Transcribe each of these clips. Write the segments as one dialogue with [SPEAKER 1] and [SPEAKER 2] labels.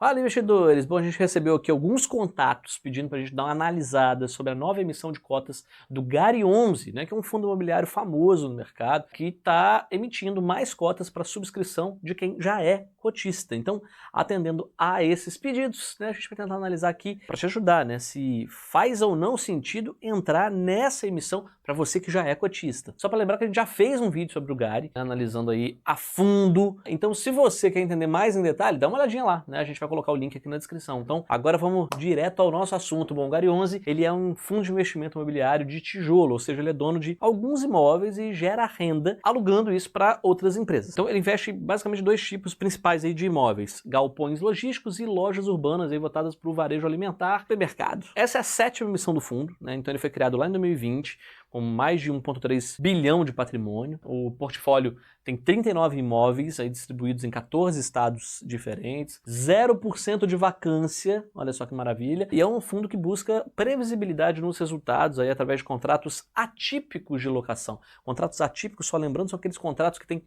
[SPEAKER 1] Fala, investidores! Bom, a gente recebeu aqui alguns contatos pedindo para a gente dar uma analisada sobre a nova emissão de cotas do GARI 11, né, que é um fundo imobiliário famoso no mercado, que está emitindo mais cotas para subscrição de quem já é cotista. Então, atendendo a esses pedidos, né, a gente vai tentar analisar aqui para te ajudar, né, se faz ou não sentido entrar nessa emissão para você que já é cotista. Só para lembrar que a gente já fez um vídeo sobre o GARI, né, analisando aí a fundo. Então, se você quer entender mais em detalhe, dá uma olhadinha lá, né, a gente vai colocar o link aqui na descrição. Então, agora vamos direto ao nosso assunto. Bom, o GARI 11, ele é um fundo de investimento imobiliário de tijolo, ou seja, ele é dono de alguns imóveis e gera renda alugando isso para outras empresas. Então, ele investe basicamente dois tipos principais aí de imóveis: galpões logísticos e lojas urbanas aí voltadas para o varejo alimentar e supermercado. Essa é a 7ª emissão do fundo, né? Então, ele foi criado lá em 2020, com mais de 1,3 bilhão de patrimônio. O portfólio tem 39 imóveis aí distribuídos em 14 estados diferentes, 0% de vacância, olha só que maravilha, e é um fundo que busca previsibilidade nos resultados aí através de contratos atípicos de locação. Contratos atípicos, só lembrando, são aqueles contratos que têm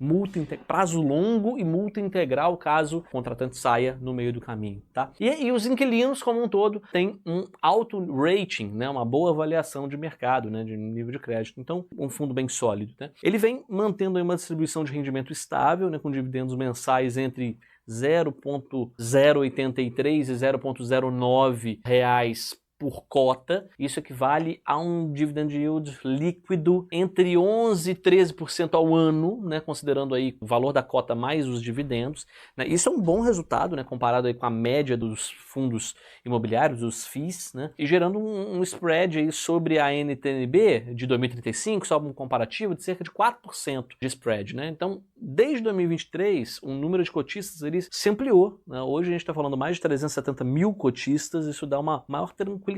[SPEAKER 1] prazo longo e multa integral caso o contratante saia no meio do caminho, tá? E os inquilinos como um todo têm um alto rating, né, uma boa avaliação de mercado, né, de nível de crédito. Então, um fundo bem sólido, né? Ele vem mantendo aí uma distribuição de rendimento estável, né, com dividendos mensais entre 0,083 e 0,09 reais por cota. Isso equivale a um dividend yield líquido entre 11% e 13% ao ano, né, considerando aí o valor da cota mais os dividendos, né. Isso é um bom resultado, né, comparado aí com a média dos fundos imobiliários, os FIIs, né, e gerando um spread aí sobre a NTNB de 2035, só um comparativo, de cerca de 4% de spread, né. Então, desde 2023, o número de cotistas ele se ampliou, né. Hoje a gente está falando mais de 370 mil cotistas. Isso dá uma maior tranquilidade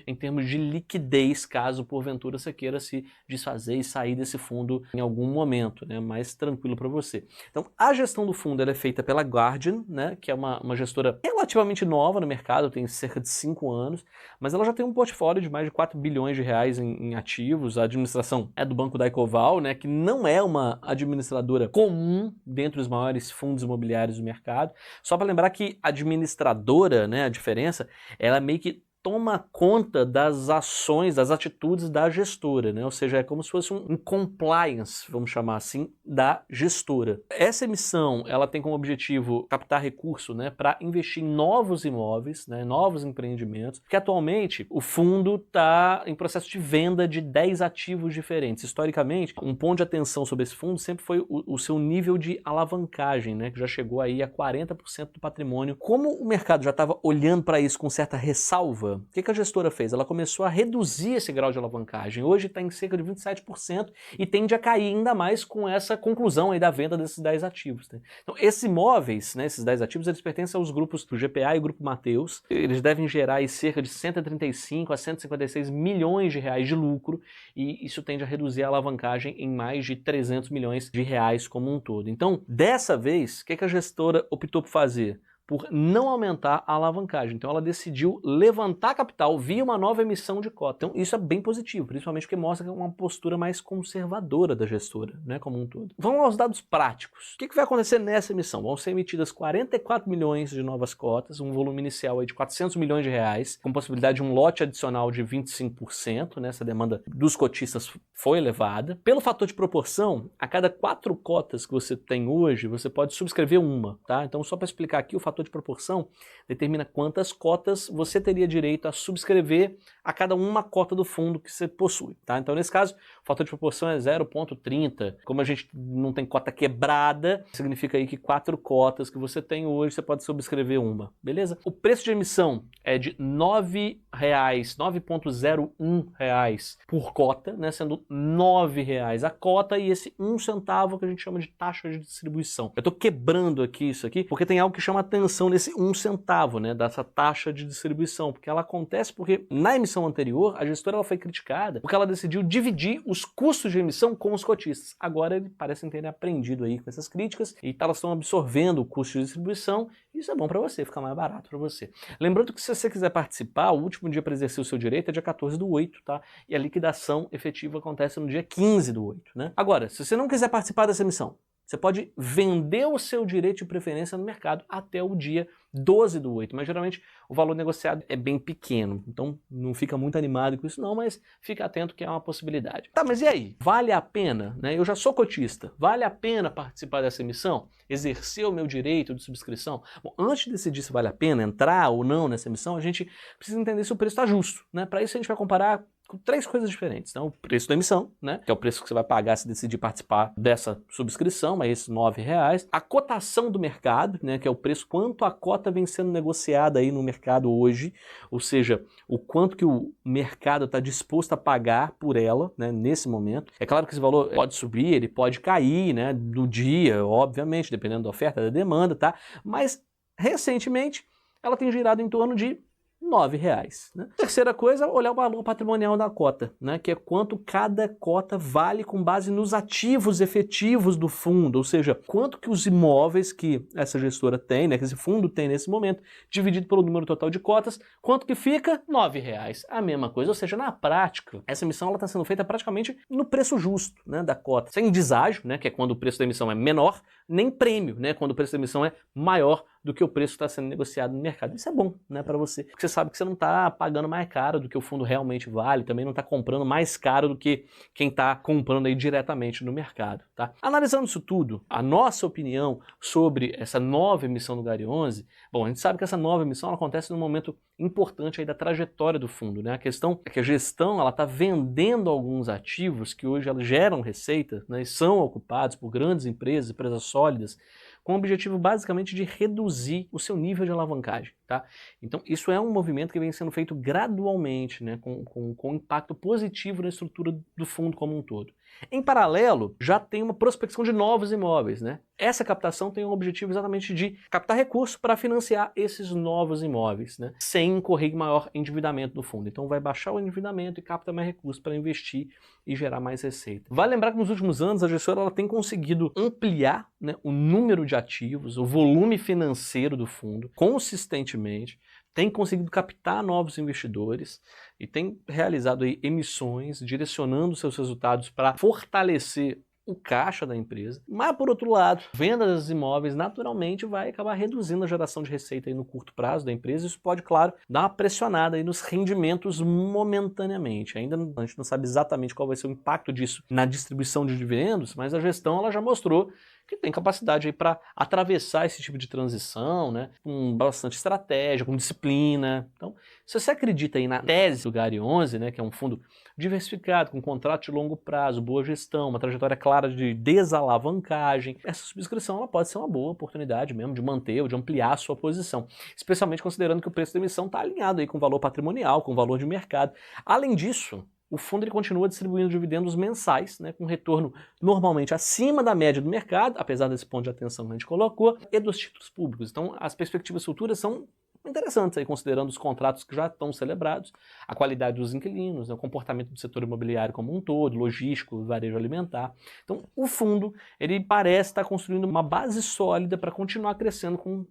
[SPEAKER 1] em termos de liquidez, caso porventura você queira se desfazer e sair desse fundo em algum momento, né, mais tranquilo para você. Então, a gestão do fundo ela é feita pela Guardian, né, que é uma gestora relativamente nova no mercado, tem cerca de 5 anos, mas ela já tem um portfólio de mais de 4 bilhões de reais em ativos. A administração é do Banco da Ecoval, né, que não é uma administradora comum dentre os maiores fundos imobiliários do mercado. Só para lembrar que a administradora, né, a diferença, ela meio que toma conta das ações, das atitudes da gestora, né? Ou seja, é como se fosse um compliance, vamos chamar assim, da gestora. Essa emissão, ela tem como objetivo captar recurso, né, para investir em novos imóveis, né, novos empreendimentos, porque atualmente o fundo está em processo de venda de 10 ativos diferentes. Historicamente, um ponto de atenção sobre esse fundo sempre foi o seu nível de alavancagem, né, que já chegou aí a 40% do patrimônio. Como o mercado já estava olhando para isso com certa ressalva, o que a gestora fez? Ela começou a reduzir esse grau de alavancagem. Hoje está em cerca de 27% e tende a cair ainda mais com essa conclusão aí da venda desses 10 ativos. Né? Então, esses imóveis, né, esses 10 ativos, eles pertencem aos grupos do GPA e Grupo Mateus. Eles devem gerar aí cerca de 135 a 156 milhões de reais de lucro, e isso tende a reduzir a alavancagem em mais de 300 milhões de reais como um todo. Então, dessa vez, o que a gestora optou por fazer? Por não aumentar a alavancagem. Então ela decidiu levantar capital via uma nova emissão de cota. Então isso é bem positivo, principalmente porque mostra uma postura mais conservadora da gestora, né, como um todo. Vamos aos dados práticos. O que vai acontecer nessa emissão? Vão ser emitidas 44 milhões de novas cotas, um volume inicial aí de 400 milhões de reais, com possibilidade de um lote adicional de 25%, né, essa demanda dos cotistas foi elevada. Pelo fator de proporção, a cada 4 cotas que você tem hoje, você pode subscrever uma, tá? Então só para explicar aqui, o fator de proporção determina quantas cotas você teria direito a subscrever a cada uma cota do fundo que você possui, tá? Então, nesse caso, o fator de proporção é 0,30. Como a gente não tem cota quebrada, significa aí que 4 cotas que você tem hoje, você pode subscrever uma, beleza? O preço de emissão é de R$ 9,01 reais por cota, né? Sendo R$ 9 reais a cota e esse 1 centavo que a gente chama de taxa de distribuição. Eu tô quebrando aqui isso aqui porque tem algo que chama atenção nesse 1 centavo, né, dessa taxa de distribuição, porque ela acontece porque na emissão anterior a gestora ela foi criticada porque ela decidiu dividir os custos de emissão com os cotistas. Agora eles parecem terem aprendido aí com essas críticas e elas estão absorvendo o custo de distribuição. Isso é bom para você, fica mais barato para você. Lembrando que se você quiser participar, o último dia para exercer o seu direito é dia 14/8, tá? E a liquidação efetiva acontece no dia 15/8, né? Agora, se você não quiser participar dessa emissão, Você pode vender o seu direito de preferência no mercado até o dia 12/8, mas geralmente o valor negociado é bem pequeno, então não fica muito animado com isso não, mas fica atento que é uma possibilidade. Tá, mas e aí? Vale a pena, né? Eu já sou cotista, vale a pena participar dessa emissão? Exercer o meu direito de subscrição? Bom, antes de decidir se vale a pena entrar ou não nessa emissão, a gente precisa entender se o preço está justo, né? Para isso a gente vai comparar com 3 coisas diferentes. Então, o preço da emissão, né, que é o preço que você vai pagar se decidir participar dessa subscrição, é esses R$9. A cotação do mercado, né, que é o preço, quanto a cota vem sendo negociada aí no mercado hoje, ou seja, o quanto que o mercado está disposto a pagar por ela, né, nesse momento. É claro que esse valor pode subir, ele pode cair, né, no dia, obviamente, dependendo da oferta, da demanda, tá? Mas, recentemente, ela tem girado em torno de R$9. Né? Terceira coisa, olhar o valor patrimonial da cota, né? Que é quanto cada cota vale com base nos ativos efetivos do fundo, ou seja, quanto que os imóveis que essa gestora tem, né, que esse fundo tem nesse momento, dividido pelo número total de cotas, quanto que fica? R$9. A mesma coisa, ou seja, na prática, essa emissão está sendo feita praticamente no preço justo, né, da cota, sem deságio, né, que é quando o preço da emissão é menor, nem prêmio, né, quando o preço da emissão é maior do que o preço que está sendo negociado no mercado. Isso é bom, né, para você, porque você sabe que você não está pagando mais caro do que o fundo realmente vale, também não está comprando mais caro do que quem está comprando aí diretamente no mercado, tá? Analisando isso tudo, a nossa opinião sobre essa nova emissão do Gari 11, bom, a gente sabe que essa nova emissão ela acontece num momento importante aí da trajetória do fundo, né? A questão é que a gestão ela está vendendo alguns ativos que hoje elas geram receita, né, e são ocupados por grandes empresas, empresas sólidas, com o objetivo basicamente de reduzir o seu nível de alavancagem, tá? Então isso é um movimento que vem sendo feito gradualmente, né, com impacto positivo na estrutura do fundo como um todo. Em paralelo, já tem uma prospecção de novos imóveis, né? Essa captação tem o objetivo exatamente de captar recursos para financiar esses novos imóveis, né, sem incorrer em maior endividamento do fundo. Então vai baixar o endividamento e capta mais recursos para investir e gerar mais receita. Vale lembrar que nos últimos anos a gestora ela tem conseguido ampliar, né, o número de ativos, o volume financeiro do fundo consistentemente, tem conseguido captar novos investidores e tem realizado aí emissões, direcionando seus resultados para fortalecer o caixa da empresa, mas por outro lado, venda dos imóveis naturalmente vai acabar reduzindo a geração de receita aí no curto prazo da empresa. Isso pode, claro, dar uma pressionada aí nos rendimentos momentaneamente. Ainda a gente não sabe exatamente qual vai ser o impacto disso na distribuição de dividendos, mas a gestão ela já mostrou que tem capacidade aí para atravessar esse tipo de transição, né, com bastante estratégia, com disciplina. Então, se você acredita aí na tese do Gari 11, né, que é um fundo diversificado, com contrato de longo prazo, boa gestão, uma trajetória clara de desalavancagem, essa subscrição ela pode ser uma boa oportunidade mesmo de manter ou de ampliar a sua posição, especialmente considerando que o preço da emissão está alinhado aí com o valor patrimonial, com o valor de mercado. Além disso, o fundo ele continua distribuindo dividendos mensais, né, com retorno normalmente acima da média do mercado, apesar desse ponto de atenção que a gente colocou, e dos títulos públicos. Então as perspectivas futuras são interessantes, aí, considerando os contratos que já estão celebrados, a qualidade dos inquilinos, né, o comportamento do setor imobiliário como um todo, logístico, varejo alimentar. Então o fundo ele parece estar construindo uma base sólida para continuar crescendo com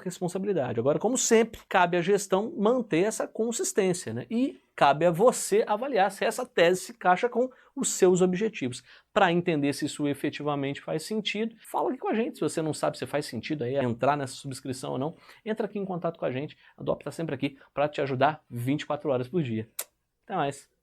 [SPEAKER 1] responsabilidade. Agora, como sempre, cabe à gestão manter essa consistência, né? E cabe a você avaliar se essa tese se encaixa com os seus objetivos. Para entender se isso efetivamente faz sentido, fala aqui com a gente. Se você não sabe se faz sentido aí entrar nessa subscrição ou não, entra aqui em contato com a gente. A DOP está sempre aqui para te ajudar 24 horas por dia. Até mais!